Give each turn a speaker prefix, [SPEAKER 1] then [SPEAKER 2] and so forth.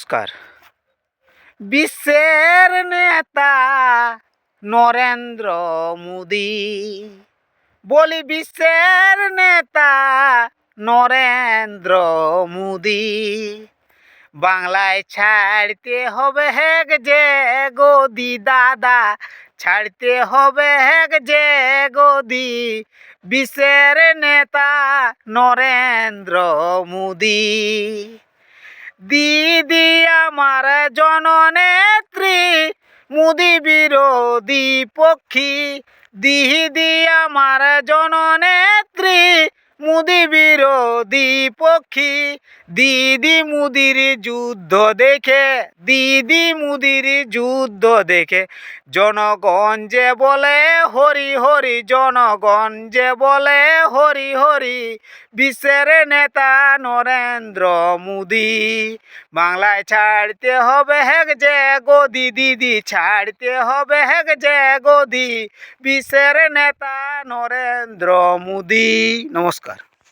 [SPEAKER 1] নমস্কার। বিশ্বের নেতা নরেন্দ্র মোদি, বলি বিশ্বের নেতা নরেন্দ্র মোদি, বাংলায় ছাড়তে হবে হেগ যে গদি দাদা, ছাড়তে হবে হেগ যে গদি, বিশ্বের নেতা নরেন্দ্র মোদি। দিদি আমার জননেত্রী, মোদি বিরোধী পক্ষী, দিদি আমার জননেত্রী, মোদি বিরোধী পক্ষী। দিদি মোদির যুদ্ধ দেখে, দিদি মোদির যুদ্ধ দেখে জনগণ যে বলে হরি হরি, জনগণ যে বলে হরি হরি, বিশ্বের নেতা নরেন্দ্র মোদি। বাংলায় ছাড়তে হবে হেগ যে গদি, দিদি ছাড়তে হবে হেগ যে গদি, বিশ্বের নেতা নরেন্দ্র মোদি। নমস্কার।